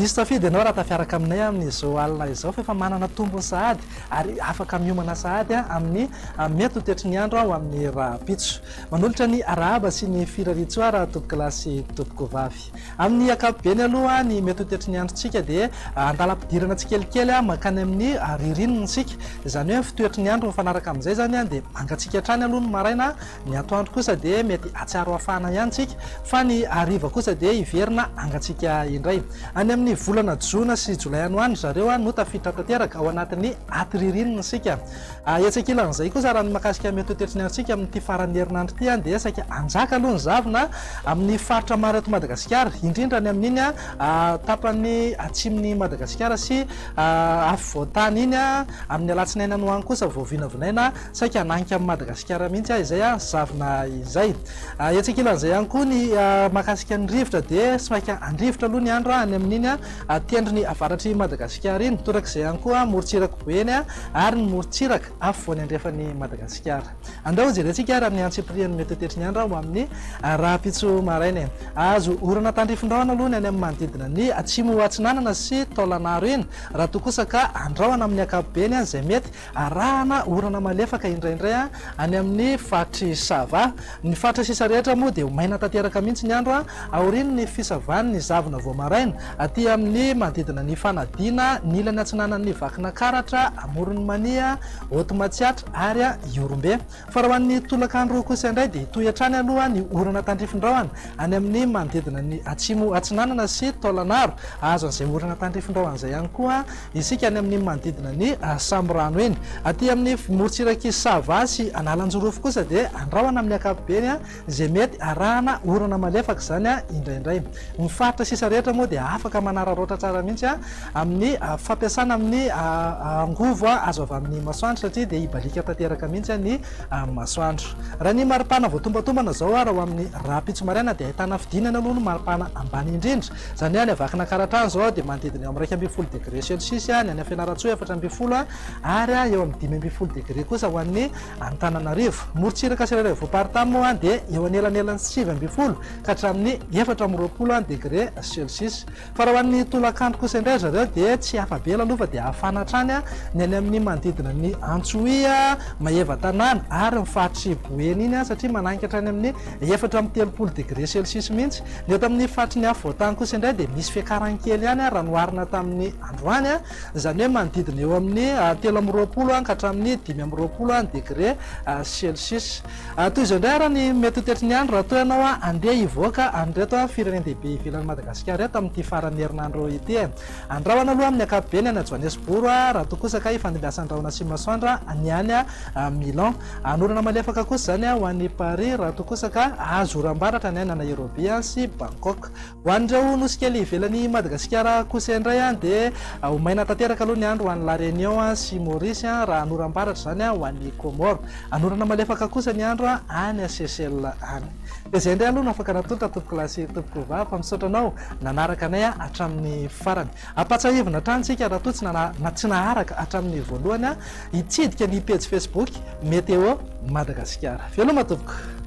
diso safidy ianao raha tafiaraka aminay amin'izao alina izao fa efa manana tombony sahady ary afaka miomana sahady amin'ny mety ho tetry ny andro ao amin'ny raha-pitso manolotra ny arahaba sy ny firaritso raha toboko lahy sy toboko vavy amin'ny ankapobeny aloha ny mety ho tetry ny androntsika dia andalam-pidirana tsikelikely makany amin'ny ririninatsika izany hoe fitoetry ny andro mifanaraka amin'izay zany dia mangatsika hatrany aloha ny maraina ny atoandro kosa dia mety atsiaro hafana ihany tsika fa ny ariva kosa dia iverina angatsika indray any amin'ny volana jona sy jolay any hoany zareo no tafiditra tanteraka ao anatin'ny atyririnina sika etsak'ilan'izay kosa raha ny makasika mety ho tetry ny androntsika amin'ity faran'ny herinandro ity dia saika anjaka aloha ny zavona amin'ny faritra maro eto Madagasikara indrindra ny amin'iny tapany atsimon'ny Madagasikara sy afovoantany iny amin'ny alatsinaina no any kosa voavinavinaina saika ananika amin'ny Madagasikara mihitsy izay zavona izay etsak'ilan'izay ihany koa ny makasika ny rivotra dia saika andrivotra aloha ny andro any amin'iny tendrony avaratry Madagasikara iny torak'izay ihany koa morontsiraka boeny ary ny morontsiraka afovoany andrefan'ny Madagasikara andao jerentsika ary amin'ny antsipriany mety tetry ny andro amin'ny raha-pitso maraina azo orana tandrifin-drahona aloha ny any amin'ny manodidina ny atsimo atsinanana sy taolanaro iny raha toa kosa ka andrahona amin'ny ankapobeny izay mety arahana orana malefaka indraindray any amin'ny fatry sava ny fatra sisa rehetra moa dia maina tanteraka mihitsy ny andro aoriny ny fisavany ny zavona vao maraina aty amin'ny manodidina ny fanadina ny ilany atsinanan'ny vakina karatra amorony mania otomatsiatra ary iorombe fa raha hoan'ny tolakandro kosa indray dia toy-hatrany aloha ny orana tandrifin-drahona any amin'ny manodidina ny atsimo atsinanana sy taolanaro azo an'izay orana tandrifin-drahona izay ihany koa isika any amin'ny manodidina ny samborano iny aty amin'ny morontsiraky sava sy analanjorofo kosa dia andrahona amin'ny ankapobeny izay mety arahana orana malefaka zany indraindray mifaritra sisa rehetra moa dia afaka manararoatra tsara mihitsy amin'ny fampiasana amin'ny angovo azo avy amin'ny masoandro satria dia ibalika tanteraka mihitsy ny masoandro raha ny maripana voatombatombana zao raha ho amin'ny raha-pitso maraina dia ahitana fidinana aloha no maripana ambany indrindra zany hoe any avakina karatrano zao dia manodidina eo amin'ny 2.0 degré celsius ny any Fianaratsoa 4.0 ary eo amin'ny 5.0 degré kosa ho an'ny Antananarivo morontsiraka sy rareo voaparitamo dia eo anelanelany 7.0 ka hatramin'ny 4.20 degré celsius fa raha ho an'ny tolakandro kosa indray zareo dia tsy afabela aloha fa dia hafana hatrany ny any amin'ny manodidina ny Antsoia Maheva tanàna ary mifatry boeny iny satria mananika hatrany amin'ny 4.30 degré celsius mihitsy ny eto amin'ny fatry ny afovoantany kosa indray dia misy fiakarany kely ihany raha noharina tamin'ny androany zany hoe manodidina eo amin'ny 3.20 ka hatramin'ny 5.20 degré celsius toy izao indray raha ny mety ho tetry ny andro raha toa ianao andeha hivoaka an'ireto firenendehibe ivelan'ny Madagasikara eto amin'ity faran'ny herinandro ity andrahona aloha amin'ny ankapobeny any Johannesburg raha toa kosa ka ifandimbiasa andrahona sy masoandro ny any Milan anorana malefaka kosa zany ho an'ny Paris raha toa kosa ka azo oram-baratra ny any Nairobi sy Bangkok ho an'ireo nosy kely ivelan'ny Madagasikara kosa indray dia ho maina tanteraka aloha ny andro ho an'ny La Réunion sy Maurice raha anoram-baratra zany ho an'ny Comore anorana malefaka kosa ny andro any Seychelles any dia izay indray aloha no afaka natolota toboko lahy sy toboko vavy fa misaotra anao nanaraka anay hatramin'ny farany ampatsahivina hatranintsika raha toa tsy naharaka hatramin'ny voalohany hitsidika ny page Facebook Météo Madagasikara veloma toboko